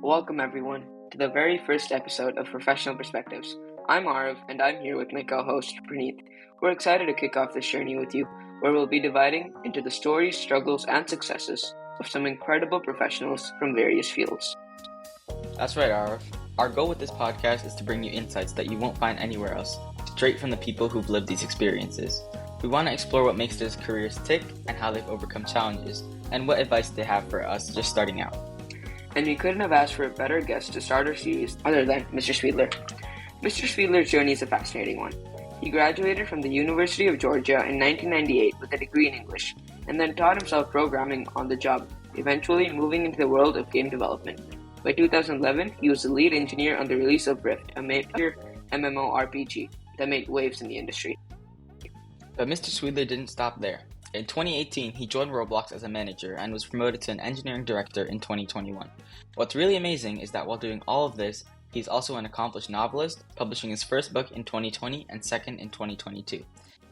Welcome, everyone, to the very first episode of Professional Perspectives. I'm Arav, and I'm here with my co host, Praneeth. We're excited to kick off this journey with you, where we'll be dividing into the stories, struggles, and successes of some incredible professionals from various fields. That's right, Arav. Our goal with this podcast is to bring you insights that you won't find anywhere else, straight from the people who've lived these experiences. We want to explore what makes those careers tick and how they've overcome challenges, and what advice they have for us just starting out. And we couldn't have asked for a better guest to start our series other than Mr. Swiedler. Mr. Swiedler's journey is a fascinating one. He graduated from the University of Georgia in 1998 with a degree in English, and then taught himself programming on the job, eventually moving into the world of game development. By 2011, he was the lead engineer on the release of Rift, a major MMORPG that made waves in the industry. But Mr. Swiedler didn't stop there. In 2018, he joined Roblox as a manager and was promoted to an engineering director in 2021. What's really amazing is that while doing all of this, he's also an accomplished novelist, publishing his first book in 2020 and second in 2022.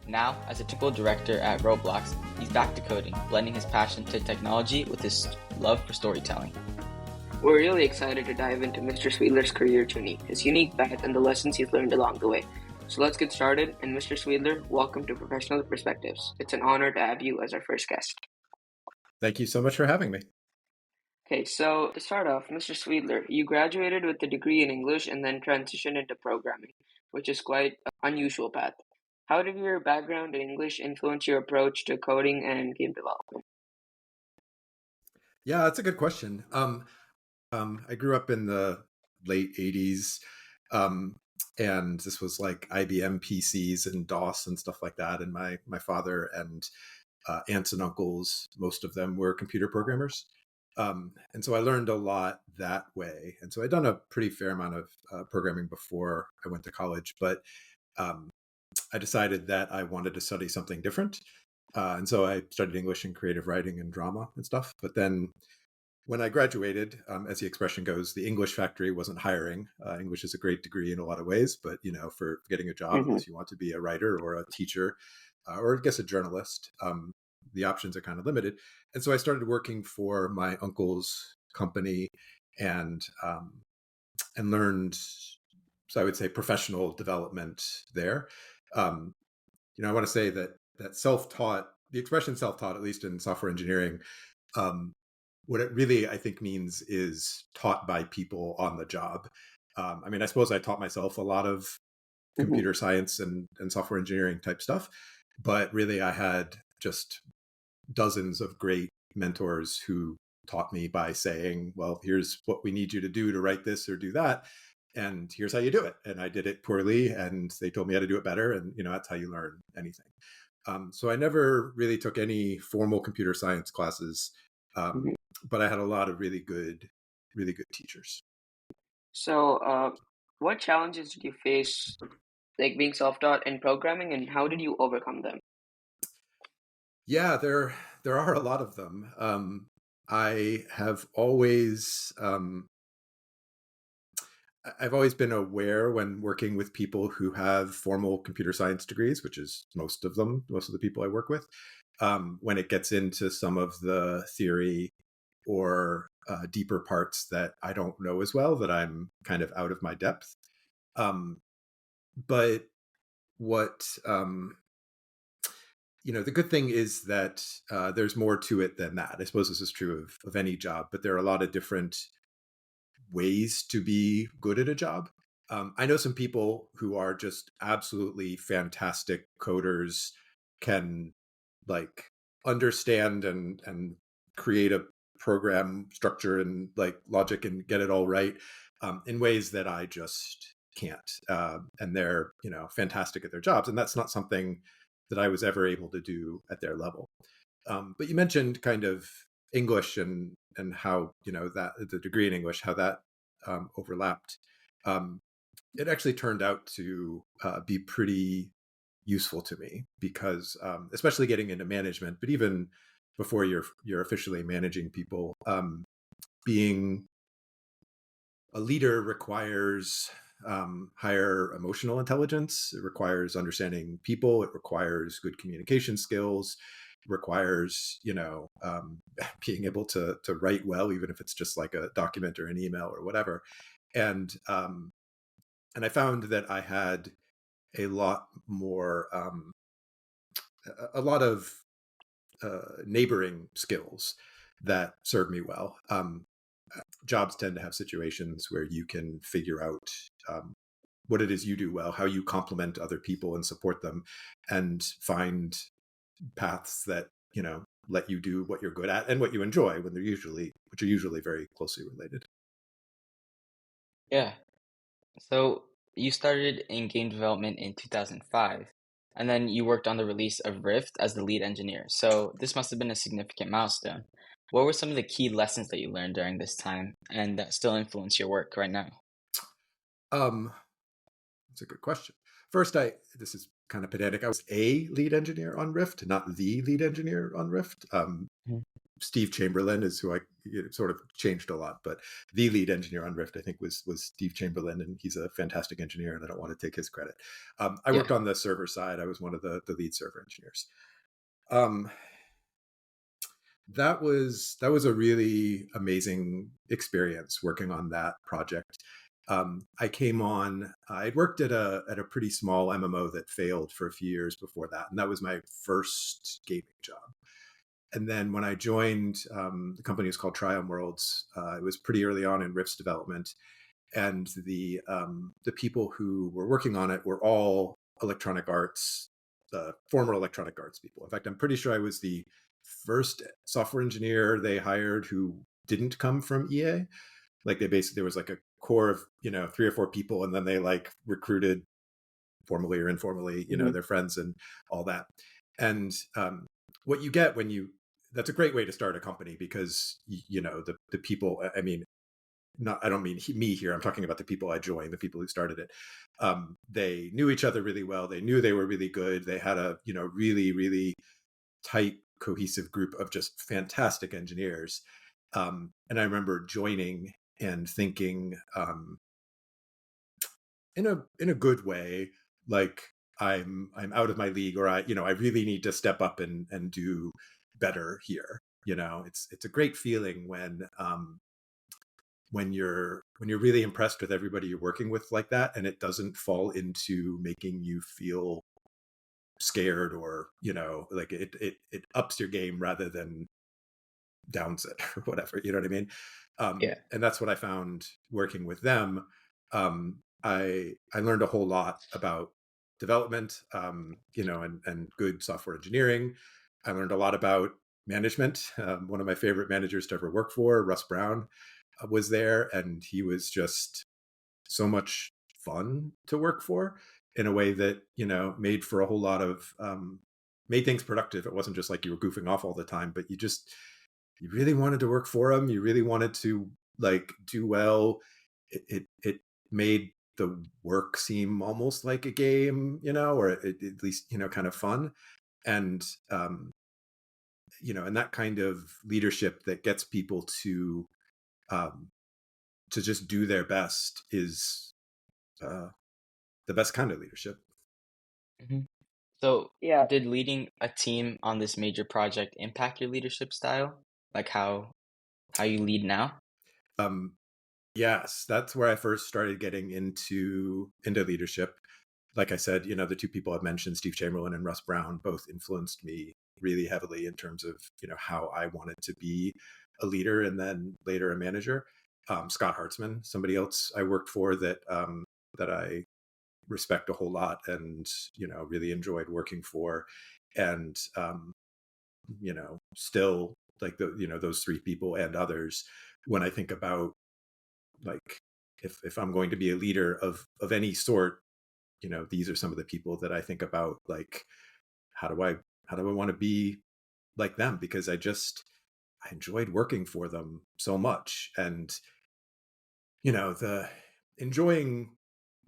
Now, as a technical director at Roblox, he's back to coding, blending his passion to technology with his love for storytelling. We're really excited to dive into Mr. Swiedler's career journey, his unique path, and the lessons he's learned along the way. So let's get started, and Mr. Swiedler, welcome to Professional Perspectives. It's an honor to have you as our first guest. Thank you so much for having me. Okay, so to start off, Mr. Swiedler, you graduated with a degree in English and then transitioned into programming, which is quite an unusual path. How did your background in English influence your approach to coding and game development? Yeah, that's a good question. I grew up in the late 80s, and this was like IBM PCs and DOS and stuff like that. And my father and aunts and uncles, most of them were computer programmers. And so I learned a lot that way. And so I'd done a pretty fair amount of programming before I went to college, but I decided that I wanted to study something different. And so I studied English and creative writing and drama and stuff. But then when I graduated, as the expression goes, the English factory wasn't hiring. English is a great degree in a lot of ways, but for getting a job, unless you want to be a writer or a teacher, or I guess a journalist, the options are kind of limited. And so I started working for my uncle's company and learned, so I would say, professional development there. I want to say that self-taught, the expression self-taught, at least in software engineering, what it really, I think, means is taught by people on the job. I suppose I taught myself a lot of computer science and software engineering type stuff, but really I had just dozens of great mentors who taught me by saying, well, here's what we need you to do to write this or do that, and here's how you do it. And I did it poorly, and they told me how to do it better, and that's how you learn anything. So I never really took any formal computer science classes, but I had a lot of really good teachers. So, what challenges did you face, like being self-taught in programming, and how did you overcome them? Yeah, there are a lot of them. I have always I've always been aware when working with people who have formal computer science degrees, which is most of the people I work with, when it gets into some of the theory or deeper parts that I don't know as well, that I'm kind of out of my depth. But what the good thing is that there's more to it than that. I suppose this is true of any job, but there are a lot of different ways to be good at a job. I know some people who are just absolutely fantastic coders, can like understand and create a program structure and like logic and get it all right, in ways that I just can't. And they're fantastic at their jobs, and that's not something that I was ever able to do at their level. But you mentioned kind of English and how that the degree in English, how that overlapped. It actually turned out to be pretty useful to me because, especially getting into management, but even before you're officially managing people, being a leader requires higher emotional intelligence. It requires understanding people. It requires good communication skills. requires, being able to write well, even if it's just like a document or an email or whatever. And and I found that I had a lot more, a lot of neighboring skills that serve me well. Jobs tend to have situations where you can figure out what it is you do well, how you complement other people and support them, and find paths that let you do what you're good at and what you enjoy, which are usually very closely related. Yeah. So you started in game development in 2005, and then you worked on the release of Rift as the lead engineer. So this must have been a significant milestone. What were some of the key lessons that you learned during this time and that still influence your work right now? Um, that's a good question. First, this is kind of pedantic. I was a lead engineer on Rift, not the lead engineer on Rift. Mhm. Steve Chamberlain is who I sort of changed a lot, but the lead engineer on Rift, I think, was Steve Chamberlain, and he's a fantastic engineer, and I don't want to take his credit. I Yeah. worked on the server side. I was one of the lead server engineers. Um, that was a really amazing experience working on that project. I came on. I'd worked at a pretty small MMO that failed for a few years before that, and that was my first gaming job. And then when I joined, the company was called Triumph Worlds. It was pretty early on in Rift's development, and the people who were working on it were all Electronic Arts, former Electronic Arts people. In fact, I'm pretty sure I was the first software engineer they hired who didn't come from EA. Like they basically, there was like a core of 3 or 4 people, and then they like recruited formally or informally, Mhm. their friends and all that. And what you get when you that's a great way to start a company, because the people, I mean, not, I don't mean me here, I'm talking about the people I joined, the people who started it. They knew each other really well, they knew they were really good, they had a really really tight cohesive group of just fantastic engineers. And I remember joining and thinking, in a good way, like I'm out of my league, or I really need to step up and do better here. It's a great feeling when you're really impressed with everybody you're working with like that, and it doesn't fall into making you feel scared, or like it ups your game rather than downs it or whatever. You know what I mean? Yeah. And that's what I found working with them. I learned a whole lot about development, and good software engineering. I learned a lot about management. One of my favorite managers to ever work for, Russ Brown, was there, and he was just so much fun to work for, in a way that made for a whole lot of, made things productive. It wasn't just like you were goofing off all the time, but you really wanted to work for him. You really wanted to like do well. It made the work seem almost like a game, or at least kind of fun. And and that kind of leadership that gets people um, to just do their best is uh, the best kind of leadership. Mhm. So Yeah, did leading a team on this major project impact your leadership style? Like how you lead now? Um, yes, that's where I first started getting into leadership. Like I said, the 2 people I've mentioned, Steve Chamberlain and Russ Brown, both influenced me really heavily in terms of how I wanted to be a leader, and then later a manager. Scott Hartzman, somebody else I worked for that I respect a whole lot, and really enjoyed working for. And still, like those 3 people and others, when I think about, like, if I'm going to be a leader of any sort, these are some of the people that I think about, like, how do I want to be like them, because I enjoyed working for them so much. And the enjoying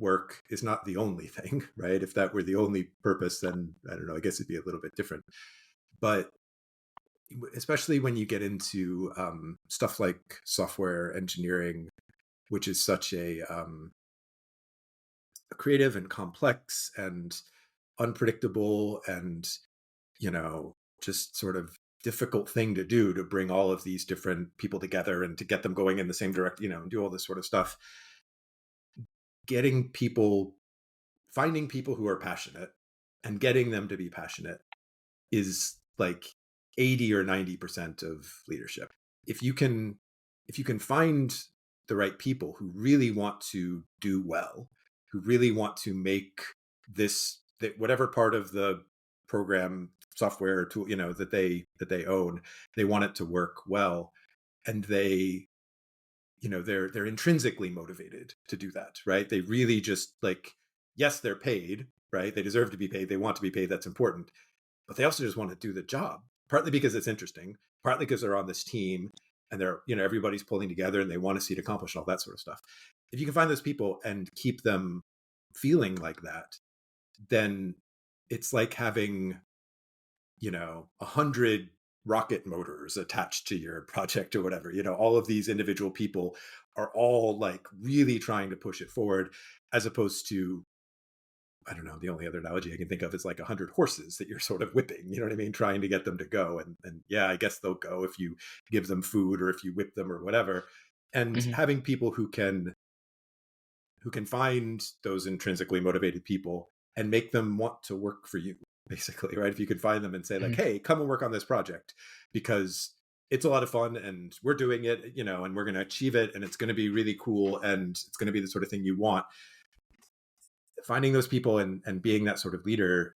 work is not the only thing, right? If that were the only purpose, then I don't know, I guess it'd be a little bit different. But especially when you get into stuff like software engineering, which is such a creative and complex and unpredictable, and just sort of difficult thing to do, to bring all of these different people together and to get them going in the same direct, and do all this sort of stuff. Getting people, finding people who are passionate and getting them to be passionate is like 80 or 90% of leadership. If you can find the right people who really want to do well, who really want to make this, that whatever part of the program, software, or tool, that they own, they want it to work well, and they're intrinsically motivated to do that, right? They really just, like, yes, they're paid, right? They deserve to be paid, they want to be paid, that's important, but they also just want to do the job, partly because it's interesting, partly because they're on this team and they're, everybody's pulling together and they want to see it accomplished, all that sort of stuff. If you can find those people and keep them feeling like that, then it's like having, 100 rocket motors attached to your project or whatever. All of these individual people are all like really trying to push it forward, as opposed to, I don't know, the only other analogy I can think of is like 100 horses that you're sort of whipping, you know what I mean? Trying to get them to go. And yeah, I guess they'll go if you give them food or if you whip them or whatever. And Mm-hmm. having people who can find those intrinsically motivated people and make them want to work for you, basically, right? If you could find them and say, like, hey, come and work on this project because it's a lot of fun and we're doing it, and we're going to achieve it and it's going to be really cool and it's going to be the sort of thing you want. Finding those people and being that sort of leader,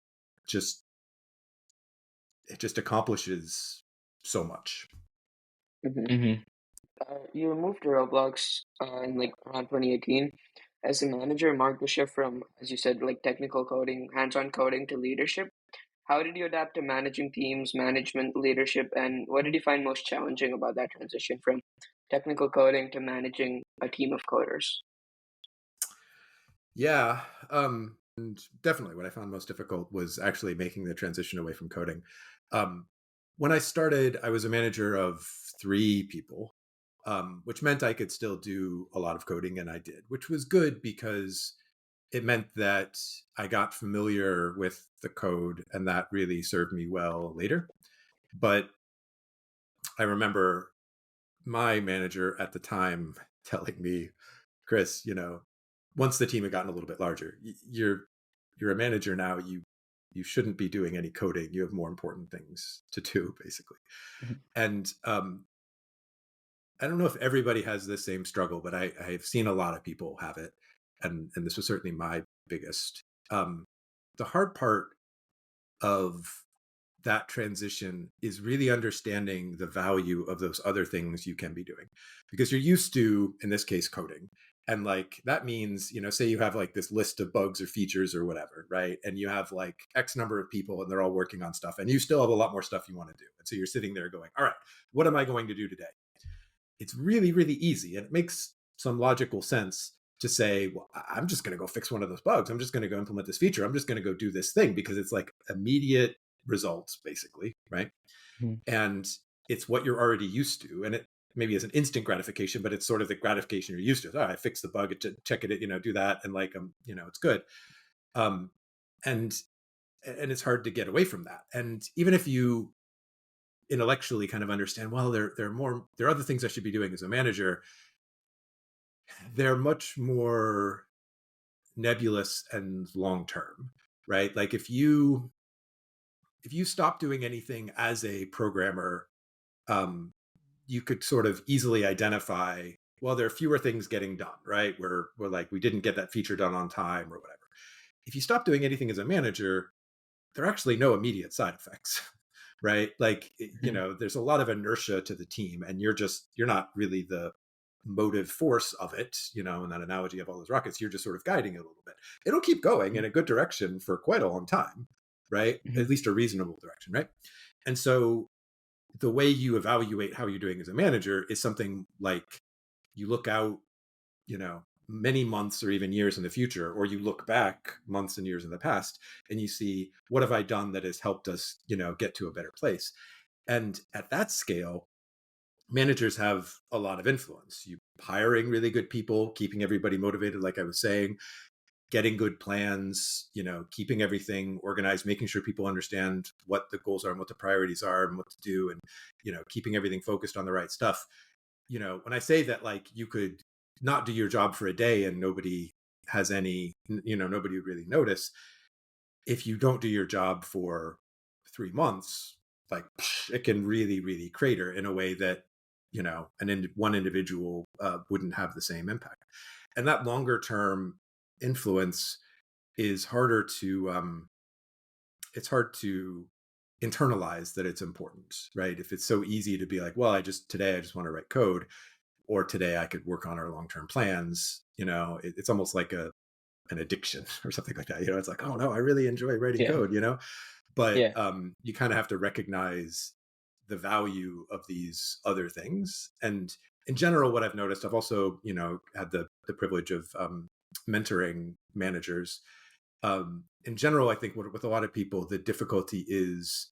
it just accomplishes so much. Mm-hmm. Mm-hmm. You moved to Roblox in like around 2018. As a manager, marked the shift from, as you said, like technical coding, hands-on coding to leadership. How did you adapt to managing teams, management, leadership, and what did you find most challenging about that transition from technical coding to managing a team of coders? Yeah. And definitely what I found most difficult was actually making the transition away from coding. Um, when I started, I was a manager of 3 people, which meant I could still do a lot of coding, and I did, which was good because it meant that I got familiar with the code, and that really served me well later. But I remember my manager at the time telling me, Chris, once the team had gotten a little bit larger, you're a manager now. You shouldn't be doing any coding. You have more important things to do, basically. And I don't know if everybody has the same struggle, but I've seen a lot of people have it, and this was certainly my biggest. The hard part of that transition is really understanding the value of those other things you can be doing, because you're used to, in this case, coding, and like that means, say you have like this list of bugs or features or whatever, right? And you have like X number of people and they're all working on stuff, and you still have a lot more stuff you want to do, and so you're sitting there going, all right, what am I going to do today? It's really, really easy, and it makes some logical sense to say, well, I'm just going to go fix one of those bugs, I'm just going to go implement this feature, I'm just going to go do this thing, because it's like immediate results, basically, right? Mm-hmm. And it's what you're already used to, and it maybe is an instant gratification, but it's sort of the gratification you're used to. I fix the bug, check it, do that, and like, it's good. um and it's hard to get away from that. And even if you intellectually kind of understand, well, there are other things I should be doing as a manager, they're much more nebulous and long term, right? Like if you stop doing anything as a programmer, um, you could sort of easily identify, well, there are fewer things getting done, right? We're like, we didn't get that feature done on time or whatever. If you stop doing anything as a manager, there are actually no immediate side effects, right? Like, there's a lot of inertia to the team, and you're not really the motive force of it, in that analogy of all those rockets, you're just sort of guiding it a little bit. It'll keep going in a good direction for quite a long time, right? Mm-hmm. At least a reasonable direction, right? And so the way you evaluate how you're doing as a manager is something like, you look out, many months or even years in the future, or you look back months and years in the past, and you see, what have I done that has helped us, get to a better place? And at that scale, managers have a lot of influence. You hiring really good people, keeping everybody motivated, like I was saying, getting good plans, keeping everything organized, making sure people understand what the goals are and what the priorities are and what to do, and keeping everything focused on the right stuff. When I say that, like, you could not do your job for a day and nobody has any, nobody would really notice. If you don't do your job for 3 months, like, it can really, really crater in a way that, one individual wouldn't have the same impact. And that longer term influence is harder to, it's hard to internalize that it's important, right? If it's so easy to be like, well, today I just want to write code, or today I could work on our long-term plans, it's almost like an addiction or something like that. It's like, oh no, I really enjoy writing Yeah. code, but Yeah. you kind of have to recognize the value of these other things. And in general, what I've noticed, I've also, had the privilege of mentoring managers. In general, I think with a lot of people, the difficulty is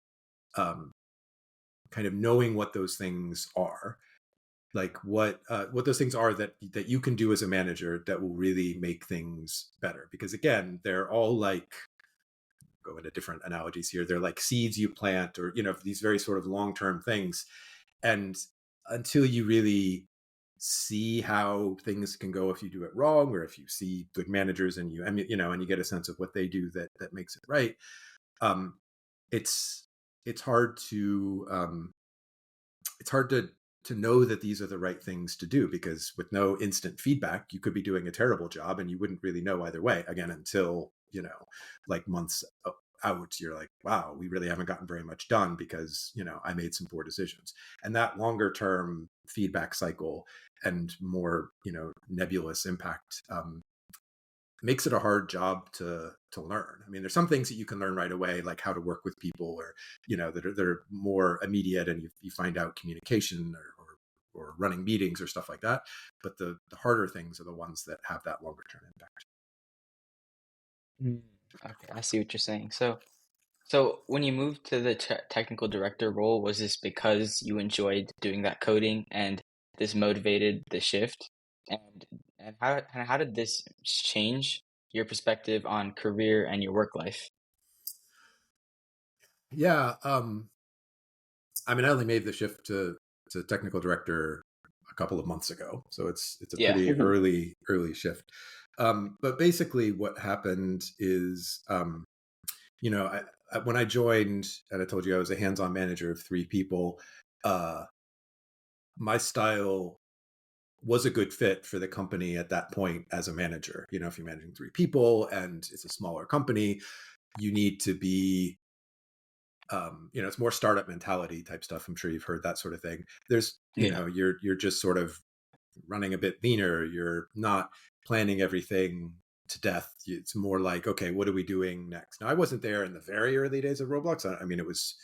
um, kind of knowing what those things are, like what those things are that you can do as a manager that will really make things better. Because again, they're all like, go into different analogies here, they're like seeds you plant, or these very sort of long-term things. And until you really see how things can go if you do it wrong, or if you see good managers and and you get a sense of what they do that makes it right, um it's it's hard to it's hard to know that these are the right things to do, because with no instant feedback, you could be doing a terrible job and you wouldn't really know either way, again, until like months out, you're like, wow, we really haven't gotten very much done because I made some poor decisions. And that longer term feedback cycle and more nebulous impact makes it a hard job to learn. I mean, there's some things that you can learn right away, like how to work with people, or that are more immediate, and you find out communication, or running meetings or stuff like that. But the harder things are the ones that have that longer term impact. Mm, okay, I see what you're saying. So when you moved to the technical director role, was this because you enjoyed doing that coding and this motivated the shift? And how did this change your perspective on career and your work life? Yeah, I mean, I only made the shift to technical director a couple of months ago, so it's a Yeah. pretty early shift. But basically, what happened is, when I joined, and I told you I was a hands-on manager of 3 people, uh, my style was a good fit for the company at that point as a manager. If you're managing 3 people and it's a smaller company, you need to be, it's more startup mentality type stuff. I'm sure you've heard that sort of thing. There's, Yeah. you're just sort of running a bit leaner. You're not planning everything to death. It's more like, okay, what are we doing next? Now, I wasn't there in the very early days of Roblox. I mean, it was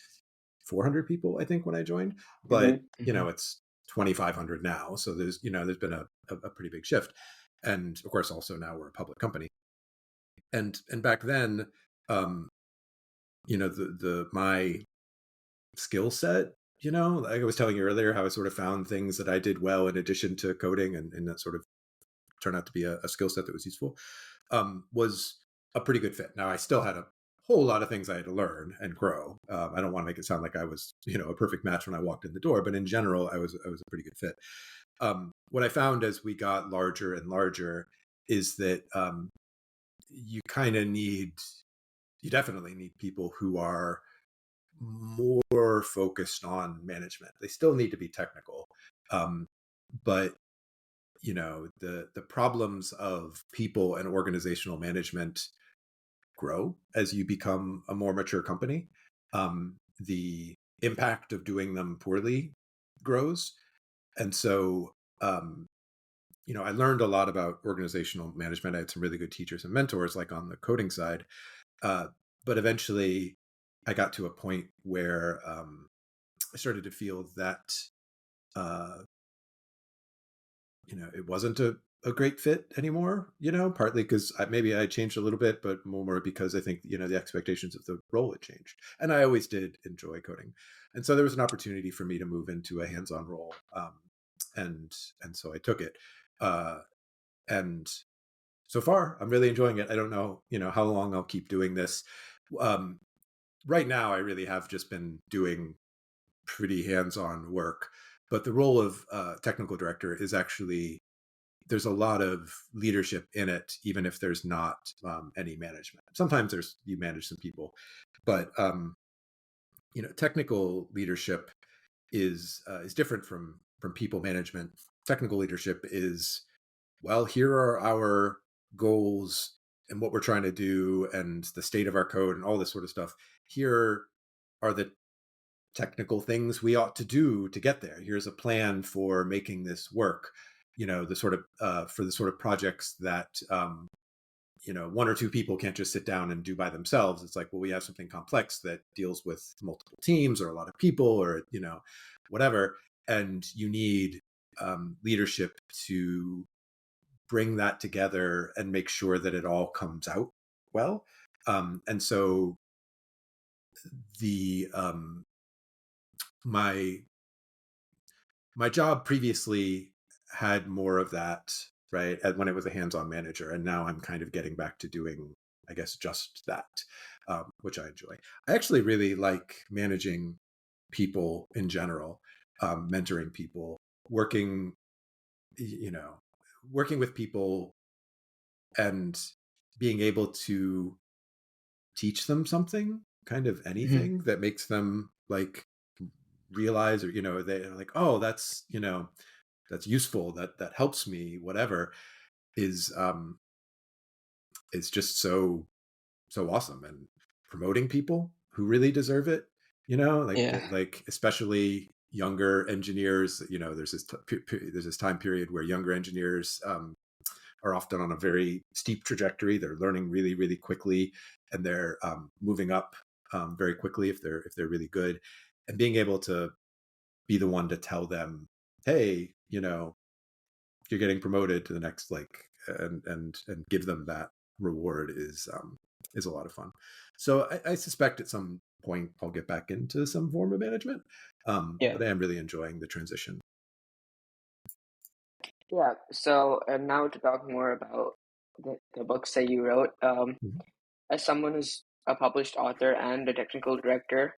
400 people, I think, when I joined, but Hmm. it's 2,500 now. So there's been a pretty big shift. And of course, also now we're a public company. And back then, um, my skill set, like I was telling you earlier, how I sort of found things that I did well in addition to coding, and that sort of turned out to be a skill set that was useful, was a pretty good fit. Now, I still had a whole lot of things I had to learn and grow. I don't want to make it sound like I was, a perfect match when I walked in the door, but in general, I was a pretty good fit. What I found as we got larger and larger is that you kind of you definitely need people who are more focused on management. They still need to be technical, but the problems of people and organizational management grow as you become a more mature company. The impact of doing them poorly grows. And so, I learned a lot about organizational management. I had some really good teachers and mentors, like on the coding side. Uh, but eventually, I got to a point where I started to feel that uh, it wasn't a great fit anymore, partly because maybe I changed a little bit, but more because I think, the expectations of the role had changed. And I always did enjoy coding. And so there was an opportunity for me to move into a hands-on role. And so I took it. And so far, I'm really enjoying it. I don't know, how long I'll keep doing this. Um, right now, I really have just been doing pretty hands-on work, but the role of technical director is actually, there's a lot of leadership in it, even if there's not any management. Sometimes you manage some people, but technical leadership is different from people management. Technical leadership is, well, here are our goals and what we're trying to do and the state of our code and all this sort of stuff. Here are the technical things we ought to do to get there. Here's a plan for making this work. The sort of for the sort of projects that one or two people can't just sit down and do by themselves. It's like, well, we have something complex that deals with multiple teams or a lot of people or whatever, and you need leadership to bring that together and make sure that it all comes out well. And so the my my job previously had more of that, right, when it was a hands-on manager, and now I'm kind of getting back to doing, I guess, just that, which I enjoy. I actually really like managing people in general, mentoring people, working, you know, working with people and being able to teach them something, kind of Mhm. anything that makes them like realize, or they're like, oh, that's useful, that helps me, whatever, is just so awesome. And promoting people who really deserve it, Yeah. like especially younger engineers. There's this time period where younger engineers are often on a very steep trajectory. They're learning really, really quickly, and they're moving up very quickly if they're really good. And being able to be the one to tell them, hey, you're getting promoted to the next, and give them that reward is a lot of fun. So I suspect at some point I'll get back into some form of management, Yeah. but I am really enjoying the transition. Yeah, so now to talk more about the books that you wrote. Mhm. As someone who's a published author and a technical director,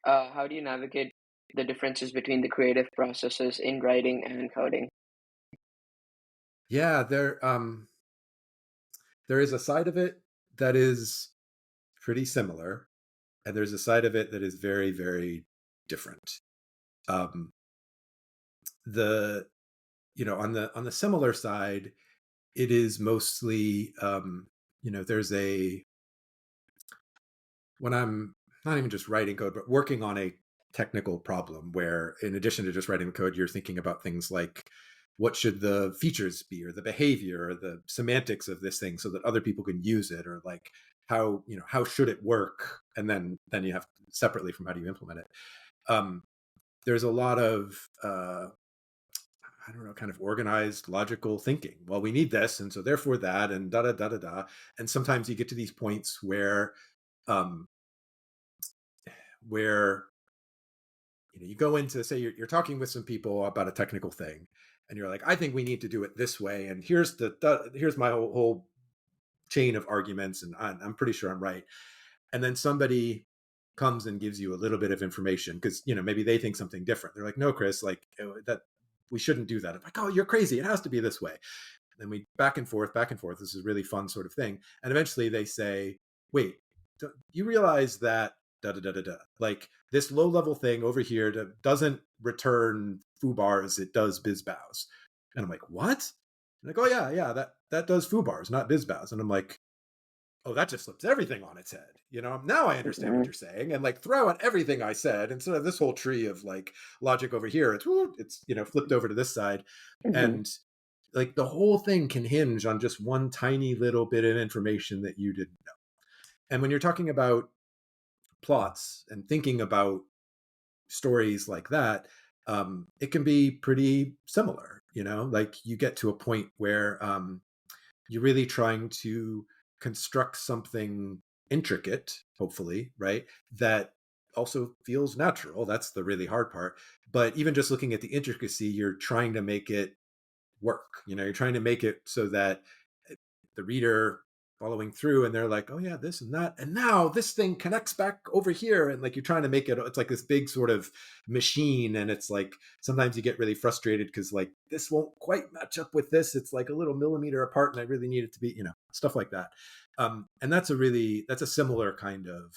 how do you navigate the differences between the creative processes in writing and coding? Yeah, there is a side of it that is pretty similar, and there's a side of it that is very, very different. Um, the on the similar side, it is mostly there's a when I'm not even just writing code, but working on a technical problem where, in addition to just writing the code, you're thinking about things like, what should the features be, or the behavior, or the semantics of this thing, so that other people can use it, or like how should it work, and then you have separately from how do you implement it. There's a lot of I don't know, kind of organized, logical thinking. Well, we need this, and so therefore that, and da da da da da. And sometimes you get to these points um, where you go into, say, you're talking with some people about a technical thing, and you're like, I think we need to do it this way, and here's my whole chain of arguments, and I'm pretty sure I'm right. And then somebody comes and gives you a little bit of information because maybe they think something different. They're like, no, Chris, like, that we shouldn't do that. I'm like, oh, you're crazy, it has to be this way. And we back and forth, back and forth. This is a really fun sort of thing. And eventually they say, wait, do you realize that da da da da da, like, this low level thing over here doesn't return foo bars, it does biz bows. And I'm like, what? And like, oh yeah, that does foo bars, not biz bows. And I'm like, oh, that just flips everything on its head. Now I understand what Mhm, you're saying, and like, throw out everything I said instead of this whole tree of like logic over here. It's flipped over to this side, mhm, and like the whole thing can hinge on just one tiny little bit of information that you didn't know. And when you're talking about plots and thinking about stories like that, it can be pretty similar. Like, you get to a point where you're really trying to construct something intricate, hopefully, right? That also feels natural. That's the really hard part. But even just looking at the intricacy, you're trying to make it work. You're trying to make it so that the reader following through, and they're like, oh yeah, this and that, and now this thing connects back over here, and like you're trying to make it, it's like this big sort of machine, and it's like sometimes you get really frustrated because like this won't quite match up with this, it's like a little millimeter apart, and I really need it to be, stuff like that. And that's a similar kind of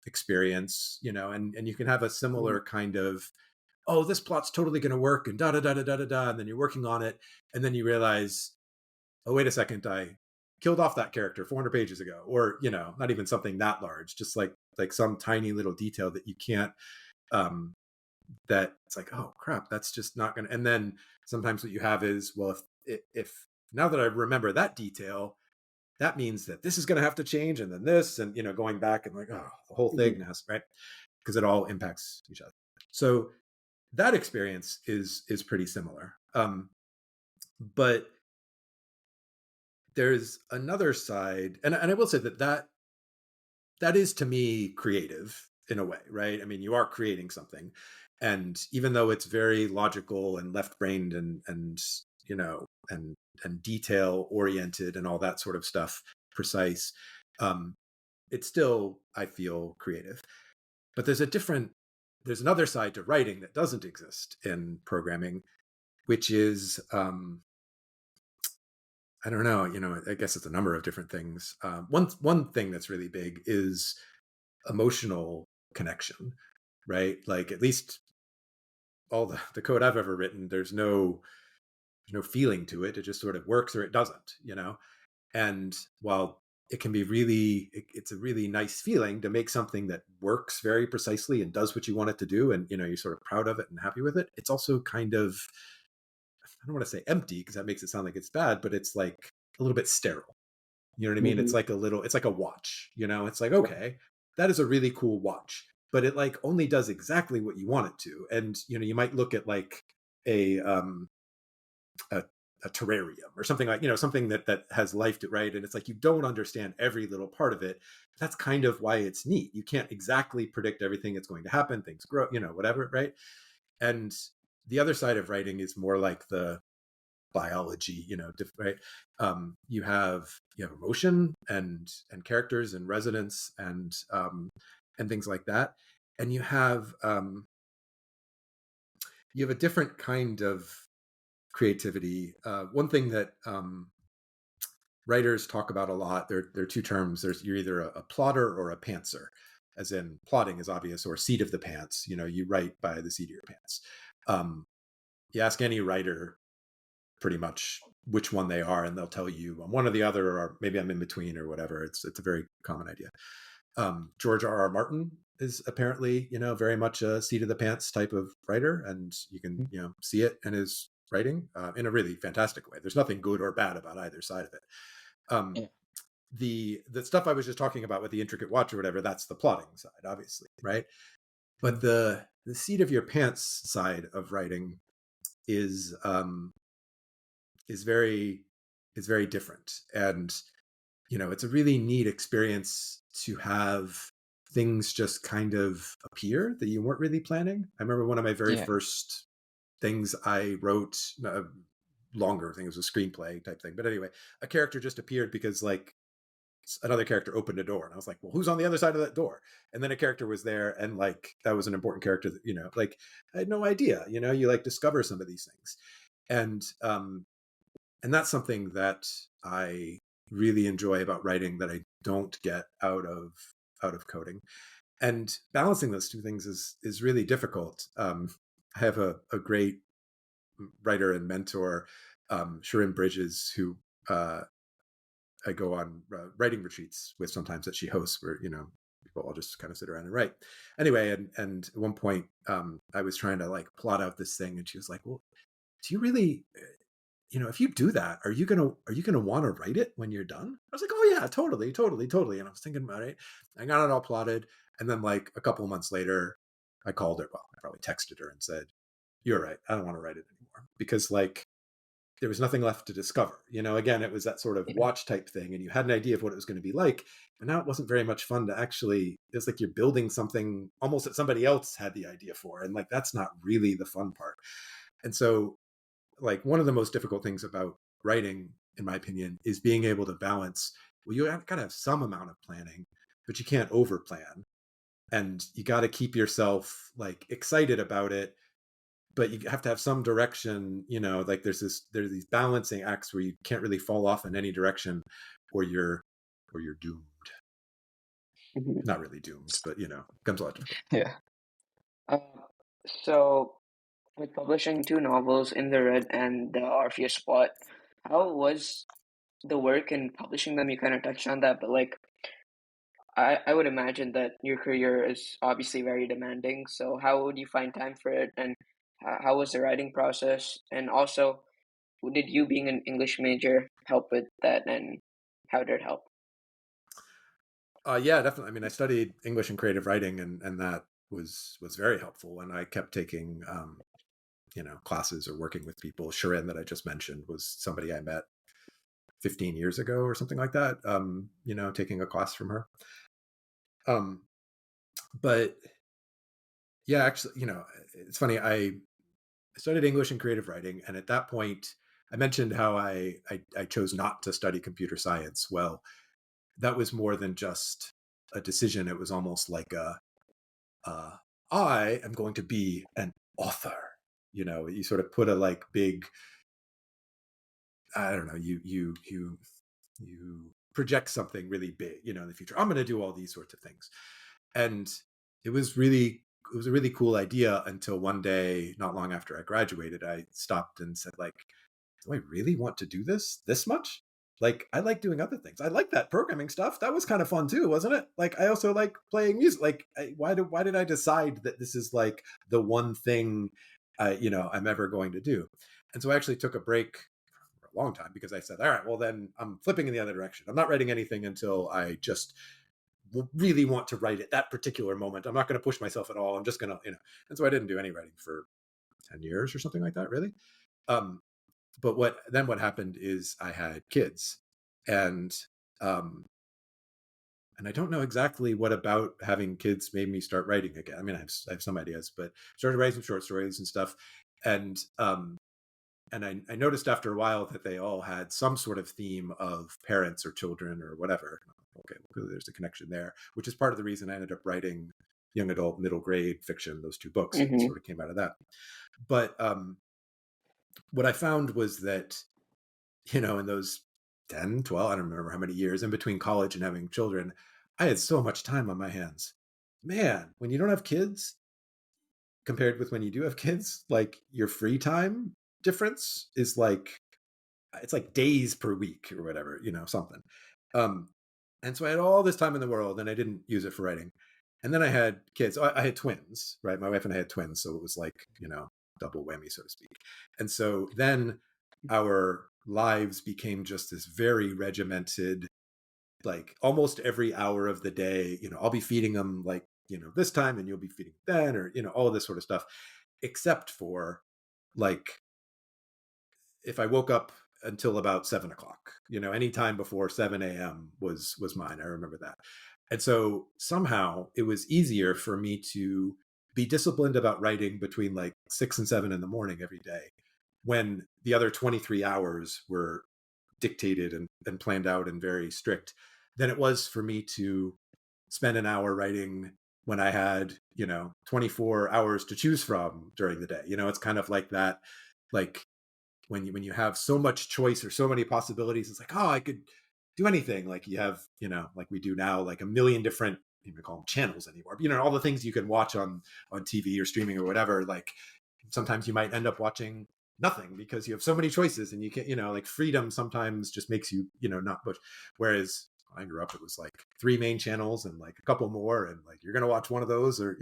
experience, and you can have a similar kind of, oh, this plot's totally going to work, and da da da da da da da, and then you're working on it, and then you realize, oh, wait a second, I killed off that character 400 pages ago, or not even something that large, just like some tiny little detail that you can't, that it's like, oh crap, that's just not gonna. And then sometimes what you have is, well, if now that I remember that detail, that means that this is going to have to change, and then this, and going back, and like, oh, the whole thing has, right, because it all impacts each other. So that experience is pretty similar, but there's another side, and I will say that is to me creative in a way, right? I mean, you are creating something, and even though it's very logical and left-brained and and detail oriented and all that sort of stuff, precise, it's still, I feel, creative. But there's another side to writing that doesn't exist in programming, which is, I don't know, I guess it's a number of different things. One thing that's really big is emotional connection, right? Like, at least all the code I've ever written, there's no feeling to it. It just sort of works or it doesn't, And while it can be it's a really nice feeling to make something that works very precisely and does what you want it to do, and you're sort of proud of it and happy with it, it's also kind of, I don't want to say empty because that makes it sound like it's bad, but it's like a little bit sterile. You know what I mean? It's like it's like a watch, it's like, okay, that is a really cool watch, but it like only does exactly what you want it to. And, you might look at like a terrarium or something, like, something that has life to, right? And it's like, you don't understand every little part of it. That's kind of why it's neat. You can't exactly predict everything that's going to happen. Things grow, whatever, right? And the other side of writing is more like the biology, right? You have emotion and characters and resonance and things like that, and you have a different kind of creativity. One thing that writers talk about a lot, there are two terms. You're either a plotter or a pantser, as in plotting is obvious, or seat of the pants. You write by the seat of your pants. You ask any writer pretty much which one they are, and they'll tell you I'm one or the other, or maybe I'm in between, or whatever. It's a very common idea. George R.R. Martin is apparently, very much a seat of the pants type of writer, and you can, see it in his writing in a really fantastic way. There's nothing good or bad about either side of it. Yeah. The stuff I was just talking about with the intricate watch or whatever, that's the plotting side, obviously, right? But the seat of your pants side of writing is very different, and it's a really neat experience to have things just kind of appear that you weren't really planning. I remember one of my very first things I wrote, longer thing, it was a screenplay type thing, but anyway, a character just appeared because like another character opened a door, and I was like, well, who's on the other side of that door? And then a character was there, and like that was an important character that, like, I had no idea. You like discover some of these things, and that's something that I really enjoy about writing that I don't get out of coding. And balancing those two things is really difficult. I have a great writer and mentor, Sharon Bridges, who I go on writing retreats with sometimes, that she hosts, where people all just kind of sit around and write. Anyway, and at one point, I was trying to like plot out this thing, and she was like, "Well, do you really?" If you do that, are you gonna want to write it when you're done? I was like, oh yeah, totally. And I was thinking about it. I got it all plotted, and then like a couple of months later, I called her. Well, I probably texted her and said, "You're right. I don't want to write it anymore," because like there was nothing left to discover. Again, it was that sort of watch type thing, and you had an idea of what it was going to be like, but now it wasn't very much fun to actually. It's like you're building something almost that somebody else had the idea for, and like that's not really the fun part. And so, like, one of the most difficult things about writing, in my opinion, is being able to balance. Well, you got to have some amount of planning, but you can't over plan, and you got to keep yourself like excited about it, but you have to have some direction. Like there's these balancing acts where you can't really fall off in any direction, or you're doomed. Mhm. Not really doomed, but becomes a lot difficult. Yeah. Uh, so, with publishing two novels, In the Red and the Orpheus Plot, how was the work in publishing them? You kind of touched on that, but like, I would imagine that your career is obviously very demanding. So, how would you find time for it, and how was the writing process? And also, did you being an English major help with that, and how did it help? Yeah, definitely. I mean, I studied English and creative writing, and that was very helpful. And I kept taking classes or working with people. Sharon, that I just mentioned, was somebody I met 15 years ago or something like that. Taking a class from her. Um, but yeah, actually, it's funny. I studied English and creative writing, and at that point, I mentioned how I chose not to study computer science. Well, that was more than just a decision. It was almost like uh, I am going to be an author. You sort of put a like big, I don't know, you project something really big, in the future. I'm going to do all these sorts of things. And it was a really cool idea until one day, not long after I graduated, I stopped and said, like, do I really want to do this much? Like, I like doing other things. I like that programming stuff. That was kind of fun too, wasn't it? Like, I also like playing music. Like, why did I decide that this is like the one thing, I'm ever going to do? And so I actually took a break for a long time because I said, all right, well then I'm flipping in the other direction. I'm not writing anything until I just really want to write at that particular moment. I'm not going to push myself at all. I'm just going to, And so I didn't do any writing for 10 years or something like that, really. Um, but what happened is I had kids, and um and I don't know exactly what about having kids made me start writing again. I mean, I have some ideas, but started writing some short stories and stuff. And um and I noticed after a while that they all had some sort of theme of parents or children or whatever. Okay, well, there's a connection there, which is part of the reason I ended up writing young adult, middle grade fiction. Those two books, it Mm-hmm. sort of came out of that. But what I found was that, in those 10, 12, I don't remember how many years in between college and having children, I had so much time on my hands. Man, when you don't have kids, compared with when you do have kids, like your free time difference is like, it's like days per week or whatever, something. Um, and so I had all this time in the world and I didn't use it for writing. And then I had kids. I had twins, right? My wife and I had twins. So it was like, double whammy, so to speak. And so then our lives became just this very regimented, like almost every hour of the day, I'll be feeding them like, this time and you'll be feeding then, or, all of this sort of stuff, except for like if I woke up until about 7 o'clock, any time before 7 a.m. was mine. I remember that. And so somehow it was easier for me to be disciplined about writing between like 6 and 7 in the morning every day, when the other 23 hours were dictated and planned out and very strict, than it was for me to spend an hour writing when I had, 24 hours to choose from during the day. It's kind of like that, like when you have so much choice or so many possibilities, it's like, oh, I could do anything. Like you have, like we do now, like a million different, you even call them channels anymore, but, all the things you can watch on TV or streaming or whatever. Like sometimes you might end up watching nothing because you have so many choices, and you can, like freedom sometimes just makes you, not push. Whereas when I grew up, it was like three main channels and like a couple more, and like you're gonna watch one of those, or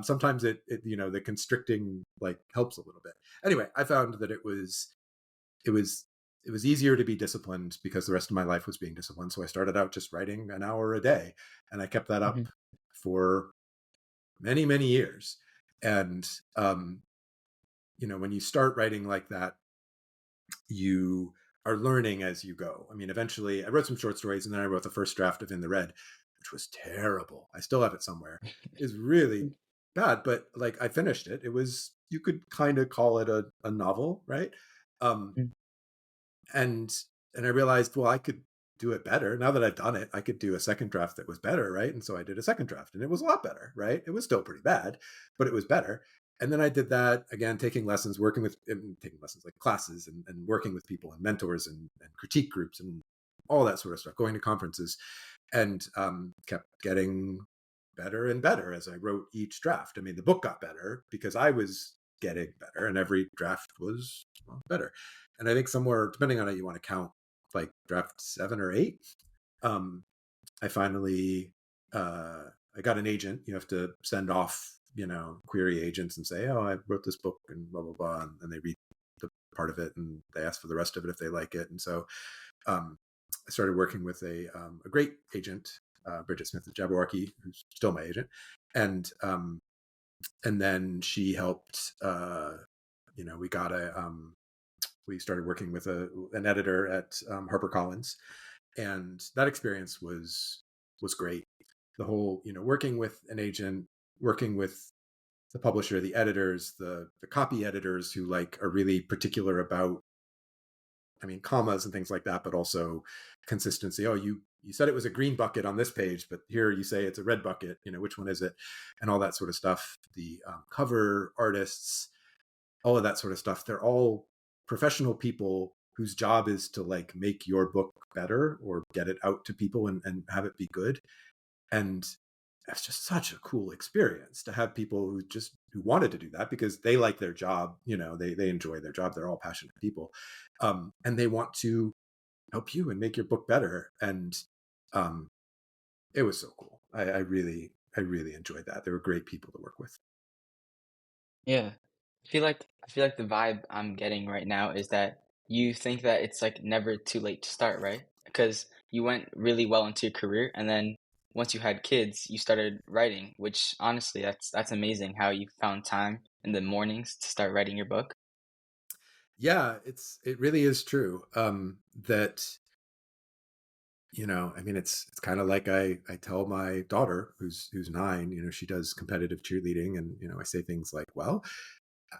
sometimes it the constricting like helps a little bit. Anyway, I found that it was it was easier to be disciplined because the rest of my life was being disciplined. So I started out just writing an hour a day, and I kept that up Hmm. for many, many years. And when you start writing like that, you are learning as you go. I mean, eventually I wrote some short stories, and then I wrote the first draft of In the Red, which was terrible. I still have it somewhere. It's really bad, but like I finished it. It was, you could kind of call it a novel, right? Um, and I realized, well, I could do it better. Now that I've done it, I could do a second draft that was better, right? And so I did a second draft, and it was a lot better, right? It was still pretty bad, but it was better. And then I did that again, taking lessons, taking lessons like classes, and working with people and mentors, and critique groups and all that sort of stuff, going to conferences, and kept getting better and better as I wrote each draft. I mean, the book got better because I was getting better, and every draft was, well, better. And I think somewhere, depending on how you want to count, like draft 7 or 8, um, I finally I got an agent. You have to send off, query agents and say, oh, I wrote this book and blah blah blah, and they read the part of it and they ask for the rest of it if they like it. And so um, I started working with a great agent, Bridget Smith at Jabberwocky, who's still my agent, and then she helped. We got we started working with an editor at HarperCollins, and that experience was great. The whole, working with an agent, working with the publisher, the editors, the copy editors who like are really particular about, I mean, commas and things like that, but also consistency. Oh, you said it was a green bucket on this page, but here you say it's a red bucket. Which one is it? And all that sort of stuff. The cover artists, all of that sort of stuff. They're all professional people whose job is to like make your book better or get it out to people and have it be good. And that's just such a cool experience to have people who wanted to do that because they like their job, they enjoy their job. They're all passionate people. And they want to help you and make your book better. And um, it was so cool. I really enjoyed that. They were great people to work with. Yeah. I feel like the vibe I'm getting right now is that you think that it's like never too late to start, right? Because you went really well into your career and then once you had kids, you started writing, which honestly that's amazing how you found time in the mornings to start writing your book. Yeah, it really is true. That, I mean, it's kind of like I tell my daughter who's 9, she does competitive cheerleading, and I say things like, well,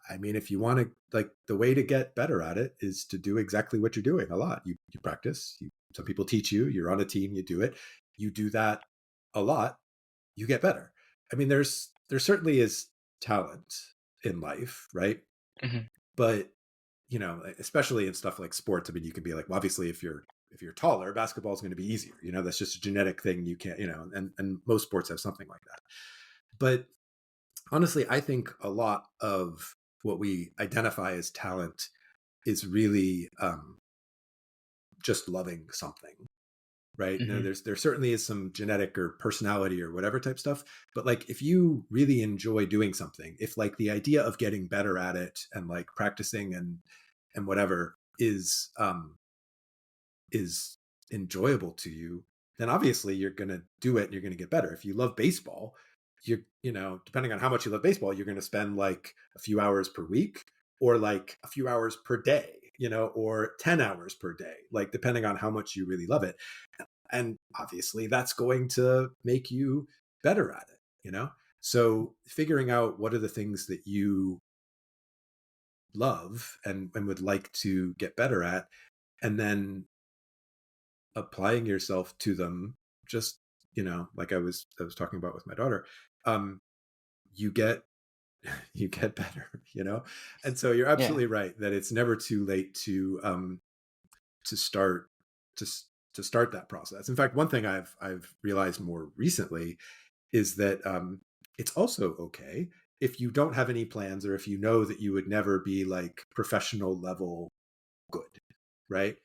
I mean, if you want to, like, the way to get better at it is to do exactly what you're doing a lot. You practice. Some people teach you. You're on a team. You do it. You do that a lot. You get better. I mean, there certainly is talent in life, right? Hmm. But especially in stuff like sports. I mean, you can be like, well, obviously, if you're taller, basketball is going to be easier. That's just a genetic thing. You can't, and most sports have something like that. But honestly, I think a lot of what we identify as talent is really just loving something, right? Hmm. There certainly is some genetic or personality or whatever type stuff, but like if you really enjoy doing something, if like the idea of getting better at it and like practicing and whatever is enjoyable to you, then obviously you're going to do it and you're going to get better. If you love baseball, depending on how much you love baseball, you're going to spend like a few hours per week or like a few hours per day, or 10 hours per day, like depending on how much you really love it. And obviously that's going to make you better at it. So figuring out what are the things that you love and would like to get better at, and then applying yourself to them, just like I was talking about with my daughter, um you get you get better. And so you're Yeah. absolutely right that it's never too late to start to to start that process. In fact, one thing I've realized more recently is that it's also okay if you don't have any plans, or if you know that you would never be like professional level good, right?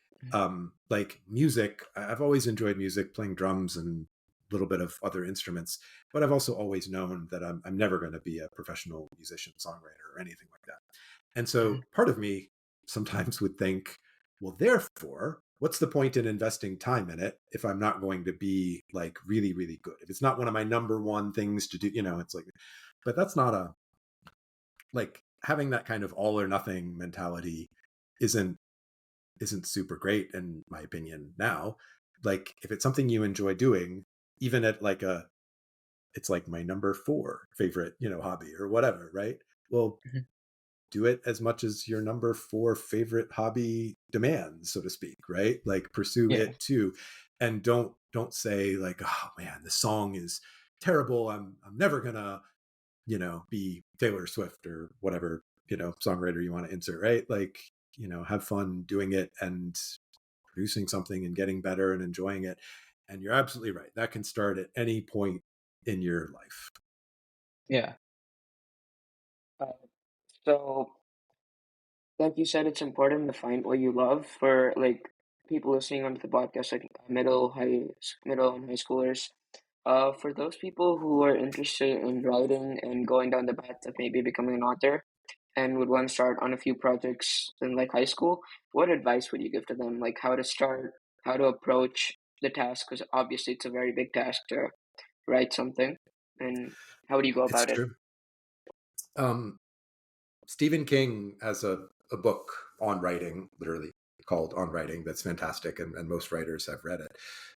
Like music, I've always enjoyed music, playing drums and a little bit of other instruments, but I've also always known that I'm never going to be a professional musician, songwriter, or anything like that. And Mhm. so part of me sometimes would think, well, therefore, what's the point in investing time in it if I'm not going to be like really, really good? If it's not one of my number one things to do, it's like, but that's not a, like, having that kind of all or nothing mentality isn't super great in my opinion now. Like if it's something you enjoy doing, even at like it's like my number 4 favorite, hobby or whatever, right? Well, Mhm. do it as much as your number 4 favorite hobby demands, so to speak, right? Like pursue Yeah. it too. And don't say like, oh man, the song is terrible. I'm never gonna, be Taylor Swift or whatever, songwriter you want to insert, right? Like, have fun doing it and producing something and getting better and enjoying it. And you're absolutely right. That can start at any point in your life. Yeah. Uh, so, like you said, it's important to find what you love for like people listening onto the podcast, like middle and high schoolers. For those people who are interested in writing and going down the path of maybe becoming an author and would want to start on a few projects in like high school, what advice would you give to them? Like how to start, how to approach the task, because obviously it's a very big task to write something, and how would you go It's about it? true. Um, Stephen King has a book on writing, literally called On Writing, that's fantastic, and most writers have read it.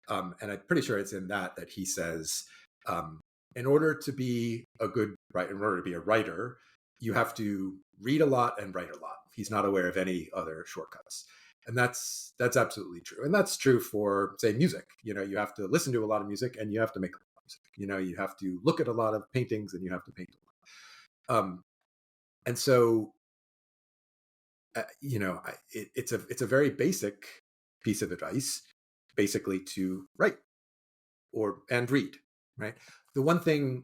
And I'm pretty sure it's in that he says, um, in order to be a good writer, in order to be a writer, you have to read a lot and write a lot. He's not aware of any other shortcuts. And that's absolutely true. And that's true for, say, music. You have to listen to a lot of music and you have to make a lot of music. You have to look at a lot of paintings and you have to paint a lot. And so it's a very basic piece of advice, basically to write and read, right? The one thing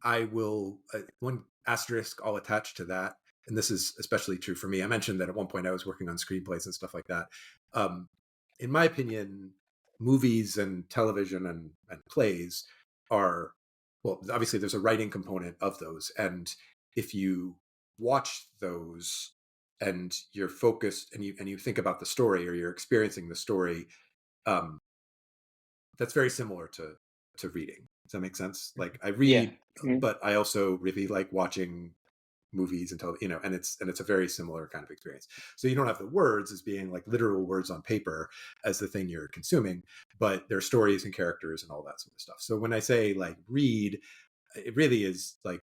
one asterisk I'll attach to that, and this is especially true for me. I mentioned that at one point I was working on screenplays and stuff like that. Um, in my opinion, movies and television and plays are, well, obviously there's a writing component of those. And if you watch those and you're focused and you think about the story or you're experiencing the story, um, that's very similar to reading. Does that make sense? Like I Yeah. read, but I also really like watching movies and and it's a very similar kind of experience. So you don't have the words as being like literal words on paper as the thing you're consuming, but there's stories and characters and all that sort of stuff. So when I say like read, it really is like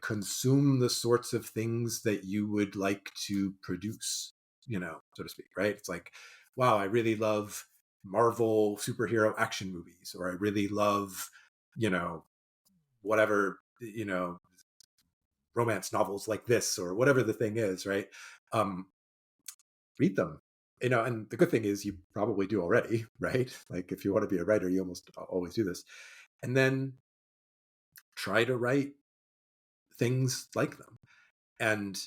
consume the sorts of things that you would like to produce, so to speak, right? It's like, wow, I really love Marvel superhero action movies, or I really love, whatever, romance novels like this, or whatever the thing is, right? Um, Read them. And the good thing is you probably do already, right? Like if you want to be a writer, you almost always do this. And then try to write things like them. And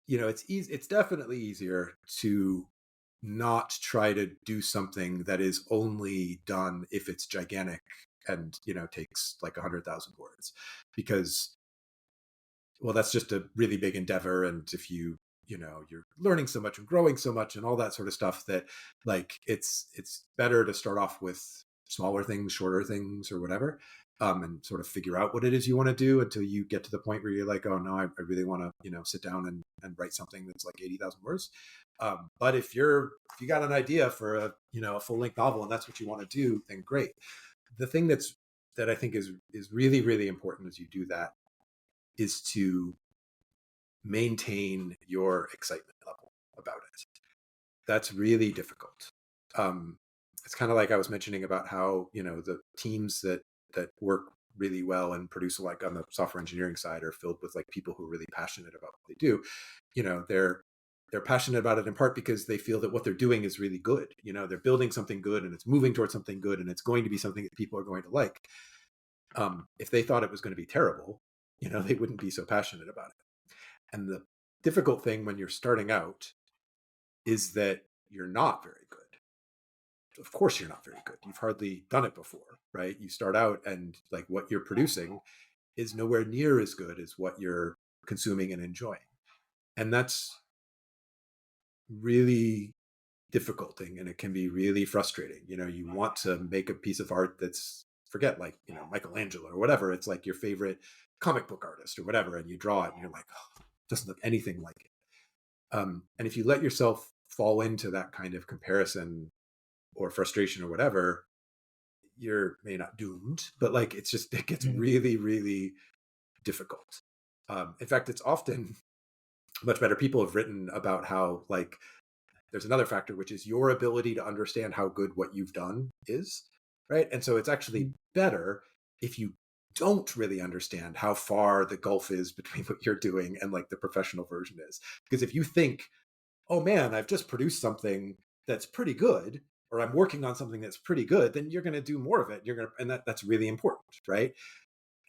it's easy, it's definitely easier to not try to do something that is only done if it's gigantic and takes like 100,000 words, because, well, that's just a really big endeavor. And if you're learning so much and growing so much and all that sort of stuff, that like it's better to start off with smaller things, shorter things, or whatever, and sort of figure out what it is you want to do until you get to the point where you're like, oh no, I really want to sit down and write something that's like 80,000 words. But if you got an idea for a full length novel and that's what you want to do, then great. The thing that I think is really, really important as you do that is to maintain your excitement level about it. That's really difficult. It's kind of like I was mentioning about how the teams that work really well and produce, like on the software engineering side, are filled with like people who are really passionate about what they do. They're passionate about it in part because they feel that what they're doing is really good. They're building something good and it's moving towards something good and it's going to be something that people are going to like. If they thought it was going to be terrible, they wouldn't be so passionate about it. And the difficult thing when you're starting out is that you're not very good. Of course, you're not very good. You've hardly done it before, right? You start out and like what you're producing is nowhere near as good as what you're consuming and enjoying. And that's really difficult thing. And it can be really frustrating. You want to make a piece of art that's, forget like, Michelangelo or whatever. It's like your favorite comic book artist or whatever. And you draw it and you're like, oh, it doesn't look anything like it. And if you let yourself fall into that kind of comparison or frustration or whatever, you're maybe not doomed, but like it gets really, really difficult. In fact, it's often much better people have written about how, like, there's another factor, which is your ability to understand how good what you've done is, right? And so it's actually better if you don't really understand how far the gulf is between what you're doing and like the professional version is. Because if you think, oh man, I've just produced something that's pretty good, or I'm working on something that's pretty good, then you're going to do more of it. You're going to, and that's really important, right?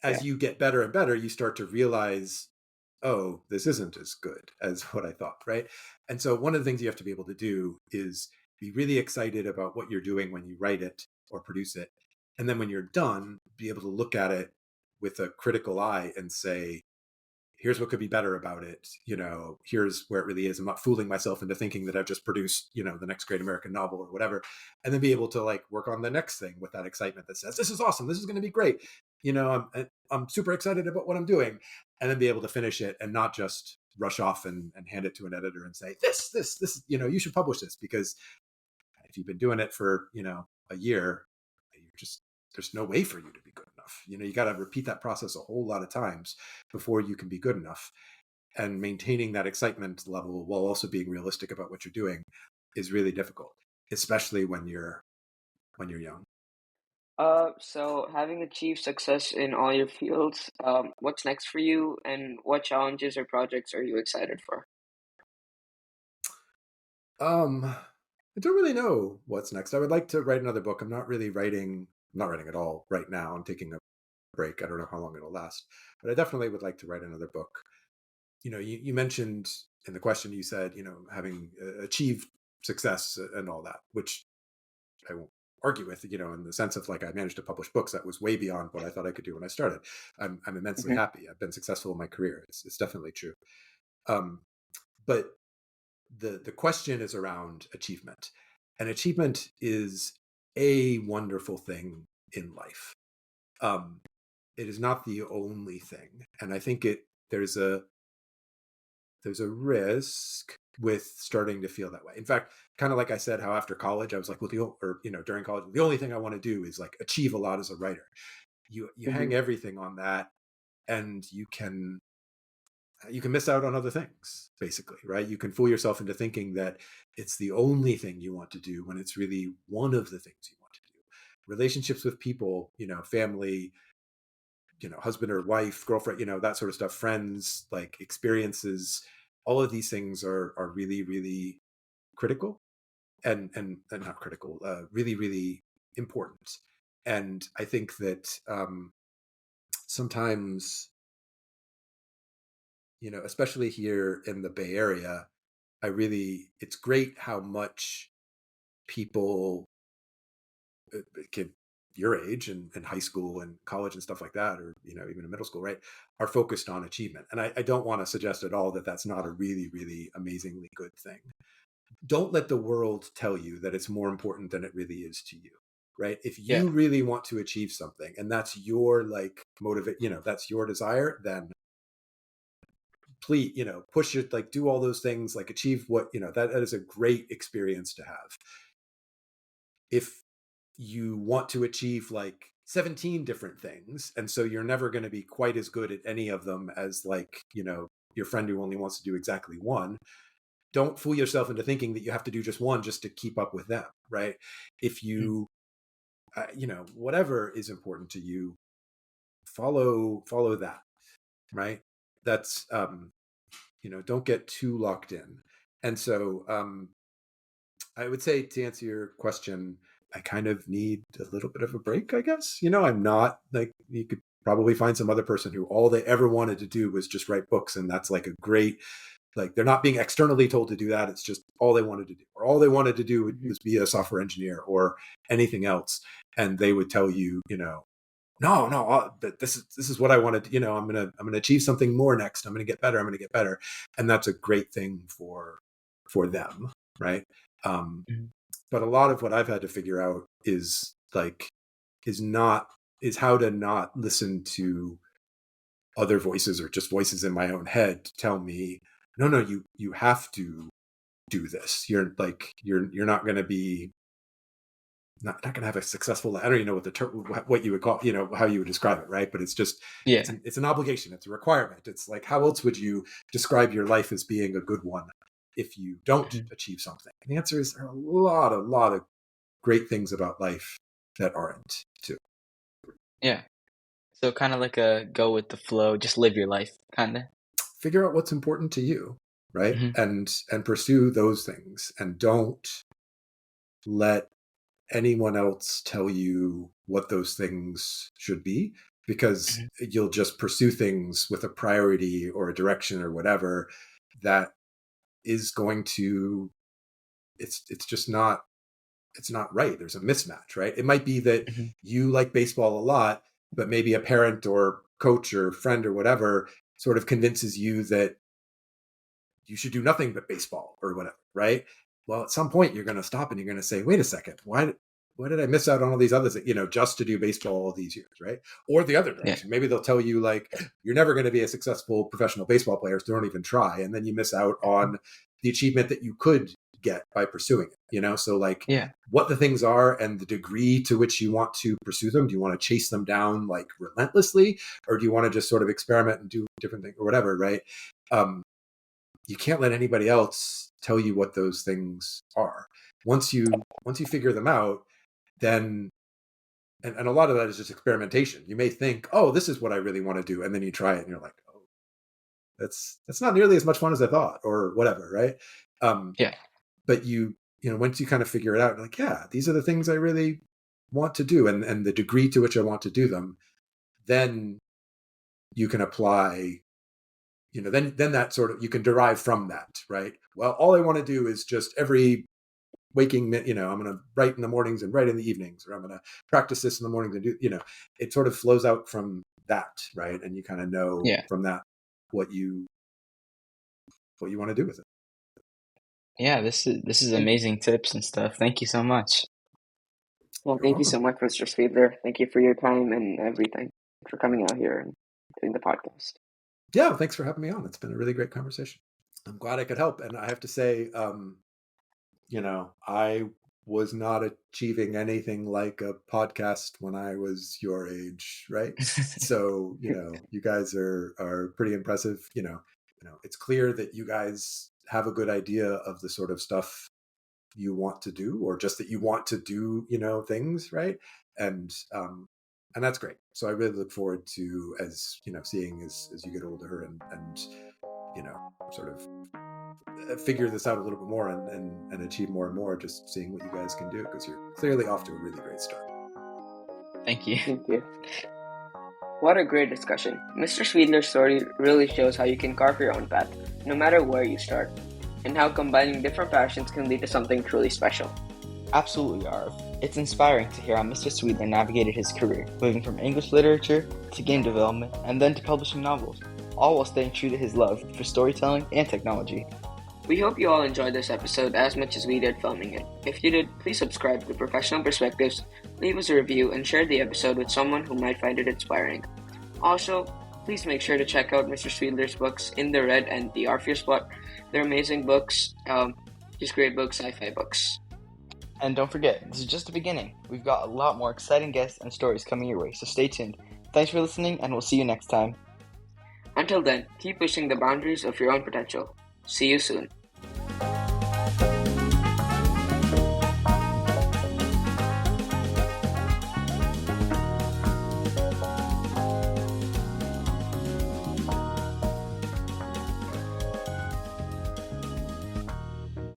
Yeah. As you get better and better, you start to realize, oh, this isn't as good as what I thought, right? And so one of the things you have to be able to do is be really excited about what you're doing when you write it or produce it. And then when you're done, be able to look at it with a critical eye and say, here's what could be better about it. Here's where it really is. I'm not fooling myself into thinking that I've just produced, the next great American novel or whatever. And then be able to like work on the next thing with that excitement that says, this is awesome. This is going to be great. I'm super excited about what I'm doing. And then be able to finish it and not just rush off and hand it to an editor and say, this, you should publish this, because if you've been doing it for, a year, there's no way for you to be good enough. You got to repeat that process a whole lot of times before you can be good enough. And maintaining that excitement level while also being realistic about what you're doing is really difficult, especially when you're young. So having achieved success in all your fields, what's next for you, and what challenges or projects are you excited for? I don't really know what's next. I would like to write another book. I'm not writing at all right now. I'm taking a break. I don't know how long it'll last, but I definitely would like to write another book. You mentioned in the question, you said, having achieved success and all that, which I won't argue with, in the sense of like, I managed to publish books that was way beyond what I thought I could do when I started. I'm immensely Hmm. happy. I've been successful in my career. It's definitely true. Um, but the question is around achievement, and achievement is a wonderful thing in life. Um, it is not the only thing, and I think there's a risk with starting to feel that way. In fact, kind of like I said, how after college I was like, well, during college, the only thing I want to do is like achieve a lot as a writer. You Hmm. hang everything on that, and you can miss out on other things, basically, right? You can fool yourself into thinking that it's the only thing you want to do when it's really one of the things you want to do. Relationships with people, family, husband or wife, girlfriend, that sort of stuff, friends, like experiences, all of these things are really, really critical, and not critical, really, really important. And I think that sometimes, especially here in the Bay Area, it's great how much people, kid your age and high school and college and stuff like that, or even in middle school, right, are focused on achievement. And I don't want to suggest at all that that's not a really, really amazingly good thing. Don't let the world tell you that it's more important than it really is to you, right? If Yeah. you really want to achieve something and that's your like motivate, that's your desire, then please, push it, like do all those things, like achieve what, that is a great experience to have. If you want to achieve like 17 different things, and so you're never going to be quite as good at any of them as like, your friend who only wants to do exactly one, don't fool yourself into thinking that you have to do just one just to keep up with them, right? If Mhm. you whatever is important to you, follow that, right? That's don't get too locked in. And so I would say, to answer your question, I kind of need a little bit of a break, I guess. I'm not like, you could probably find some other person who all they ever wanted to do was just write books, and that's like a great, like, they're not being externally told to do that. It's just all they wanted to do, or all they wanted to do Mhm. was be a software engineer or anything else. And they would tell you, no, no, but this is what I wanted. I'm gonna achieve something more next. I'm gonna get better. I'm gonna get better, and that's a great thing for them, right? Um, Mhm. but a lot of what I've had to figure out is like is how to not listen to other voices or just voices in my own head to tell me, no, you have to do this. You're not going to be, not going to have a successful, I don't even know what the term, what you would call, how you would describe it, right? But it's just, Yeah. it's an obligation. It's a requirement. It's like, how else would you describe your life as being a good one if you don't achieve something? And the answer is there are a lot of great things about life that aren't too. Yeah. So kind of like a go with the flow, just live your life, kind of. Figure out what's important to you, right? Mm-hmm. And pursue those things, and don't let anyone else tell you what those things should be, because you'll just pursue things with a priority or a direction or whatever that is going to, it's just not, it's not right. There's a mismatch, right? It might be that you like baseball a lot, but maybe a parent or coach or friend or whatever sort of convinces you that you should do nothing but baseball or whatever, right? Well, at some point you're going to stop and you're going to say, wait a second, why did I miss out on all these others, just to do baseball all these years, right? Or the other direction. Maybe they'll tell you, like, you're never going to be a successful professional baseball player, so don't even try. And then you miss out on the achievement that you could get by pursuing it, So like what the things are and the degree to which you want to pursue them. Do you want to chase them down like relentlessly, or do you want to just sort of experiment and do different things or whatever, right? You can't let anybody else tell you what those things are. Once you figure them out, then and a lot of that is just experimentation. You may think, oh, this is what I really want to do, and then you try it and you're like, oh, that's not nearly as much fun as I thought, or whatever, right? But once you kind of figure it out, like, yeah, these are the things I really want to do, and the degree to which I want to do them, then you can apply, then that sort of, you can derive from that, right? Well, all I want to do is just every waking, I'm going to write in the mornings and write in the evenings, or I'm going to practice this in the mornings and do, it sort of flows out from that, right? And you kind of know from that what you want to do with it. Yeah, this is amazing tips and stuff. Thank you so much. Well, thank you so much, Mr. Swiedler. Thank you for your time and everything, for coming out here and doing the podcast. Yeah, thanks for having me on. It's been a really great conversation. I'm glad I could help. And I have to say, I was not achieving anything like a podcast when I was your age, right? So, you guys are pretty impressive. It's clear that you guys have a good idea of the sort of stuff you want to do, or just that you want to do, things, right? And that's great. So I really look forward to, as seeing as you get older and sort of figure this out a little bit more and achieve more and more, just seeing what you guys can do, because you're clearly off to a really great start. Thank you. Thank you. What a great discussion. Mr. Swiedler's story really shows how you can carve your own path, no matter where you start, and how combining different passions can lead to something truly special. Absolutely, Arv. It's inspiring to hear how Mr. Swiedler navigated his career, moving from English literature to game development and then to publishing novels, all while staying true to his love for storytelling and technology. We hope you all enjoyed this episode as much as we did filming it. If you did, please subscribe to Professional Perspectives, leave us a review, and share the episode with someone who might find it inspiring. Also, please make sure to check out Mr. Swiedler's books, In the Red and The Orpheus Plot. They're amazing books, just great books, sci-fi books. And don't forget, this is just the beginning. We've got a lot more exciting guests and stories coming your way, so stay tuned. Thanks for listening, and we'll see you next time. Until then, keep pushing the boundaries of your own potential. See you soon.